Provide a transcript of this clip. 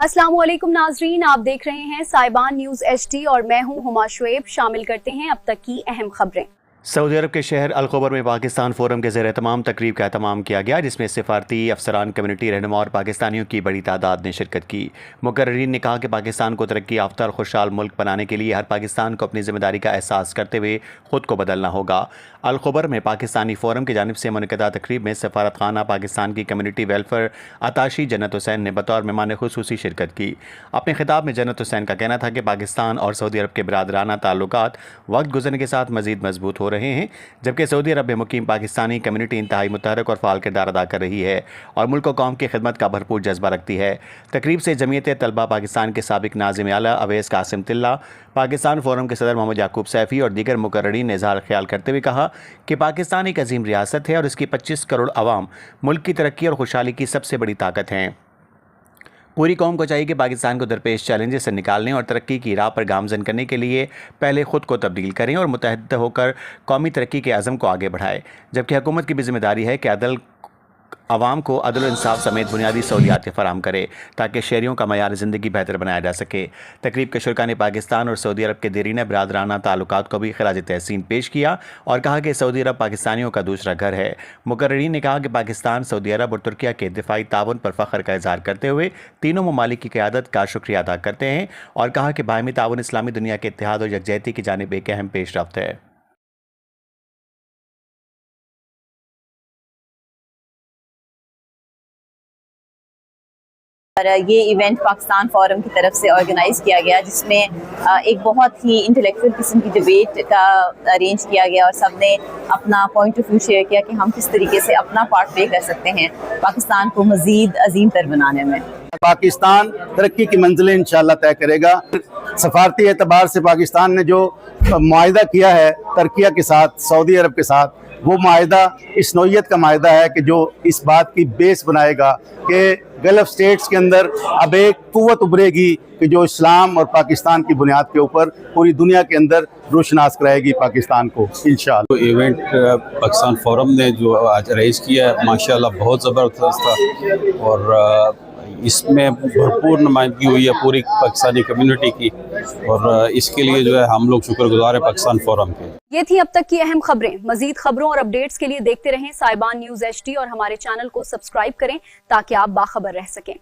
अस्सलाम वालेकुम नाजरीन, आप देख रहे हैं साइबान न्यूज़ HD और मैं हूं हुमा शुएब। शामिल करते हैं अब तक की अहम खबरें। सऊदी अरब के शहर अल-खुबर में पाकिस्तान फोरम के ज़ेर तमाम तकरीब का एहतमाम किया गया, जिसमें सिफारती अफसरान, कम्युनिटी रहनुमा और पाकिस्तानियों की बड़ी तादाद ने शिरकत की। मुकर्रिरीन ने कहा कि पाकिस्तान को तरक्की याफ्ता और खुशहाल मुल्क बनाने के लिए हर पाकिस्तान को अपनी ज़िम्मेदारी का एहसास करते हुए ख़ुद को बदलना होगा। अल-खुबर में पाकिस्तानी फोरम की जानिब से मुनक़दा तकरीब में सफारत खाना पाकिस्तान की कम्युनिटी वेलफेयर अताशी जन्नत हुसैन ने बतौर मेहमान खुसूसी शिरकत की। अपने खिताब में जन्नत हुसैन का कहना था कि पाकिस्तान और सऊदी अरब के बिरादराना ताल्लुकात वक्त गुजरने के साथ मज़ीद मजबूत हो रहे हैं, जबकि सऊदी अरब में मुकीम पाकिस्तानी कम्युनिटी इंतहाई मुतहरक और फ़ाल किरदार अदा कर रही है और मुल्क और कौम की खिदमत का भरपूर जज्बा रखती है। तकरीब से जमीयत तलबा पाकिस्तान के साबिक नाज़िम आला अवैस कासिम तिल्ला, पाकिस्तान फोरम के सदर मोहम्मद याकूब सैफ़ी और दीगर मुकर्ररीन ने इज़हार ख्याल करते हुए कहा कि पाकिस्तान एक अजीम रियासत है और इसकी 25 करोड़ आवाम मुल्क की तरक्की और खुशहाली की सबसे बड़ी ताकत हैं। पूरी कौम को चाहिए कि पाकिस्तान को दरपेश चैलेंजेस से निकालने और तरक्की की राह पर गामजन करने के लिए पहले ख़ुद को तब्दील करें और मुत्तहद होकर कौमी तरक्की के अज़म को आगे बढ़ाएं, जबकि हुकूमत की भी जिम्मेदारी है कि आवाम को अदल इंसाफ समेत बुनियादी सहूलियात फराहम करे ताकि शहरियों का मयार ज़िंदगी बेहतर बनाया जा सके। तकरीब के शुरका ने पाकिस्तान और सऊदी अरब के देरीन बिरादराना ताल्लुकात को भी खराज तहसीन पेश किया और कहा कि सऊदी अरब पाकिस्तानियों का दूसरा घर है। मुकर्ररीन ने कहा कि पाकिस्तान, सऊदी अरब और तुर्किया के दिफाई ताउन पर फ़ख्र का इज़हार करते हुए तीनों ममालिक की क़यादत का शुक्रिया अदा करते हैं और कहा कि बाहमी ताउन इस्लामी दुनिया के इत्तेहाद और यकजहती की जानिब एक अहम पेशरफ्त है। और ये इवेंट पाकिस्तान फोरम की तरफ से ऑर्गेनाइज़ किया गया, जिसमें एक बहुत ही इंटेलेक्चुअल किस्म की डिबेट का अरेंज किया गया और सब ने अपना पॉइंट ऑफ व्यू शेयर किया कि हम किस तरीके से अपना पार्ट प्ले कर सकते हैं पाकिस्तान को मज़ीद अजीम तर बनाने में। पाकिस्तान तरक्की की मंजिलें इंशाल्लाह तय करेगा। सफारती एतबार से पाकिस्तान ने जो मुआहिदा किया है तुर्किया के साथ, सऊदी अरब के साथ, वो मुआहिदा इस नौइयत का मुआहिदा है कि जो इस बात की बेस बनाएगा कि गल्फ स्टेट्स के अंदर अब एक कुव्वत उभरेगी कि जो इस्लाम और पाकिस्तान की बुनियाद के ऊपर पूरी दुनिया के अंदर रोशनास कराएगी पाकिस्तान को इंशाअल्लाह। तो इवेंट पाकिस्तान फोरम ने जो आज अरेंज किया है माशाल्लाह बहुत ज़बरदस्त था और इसमें भरपूर नुमाइंदगी हुई है पूरी पाकिस्तानी कम्युनिटी की और इसके लिए जो है हम लोग शुक्रगुजार हैं पाकिस्तान फोरम के। ये थी अब तक की अहम खबरें। मजीद खबरों और अपडेट्स के लिए देखते रहें साइबान न्यूज़ HD और हमारे चैनल को सब्सक्राइब करें ताकि आप बाखबर रह सकें।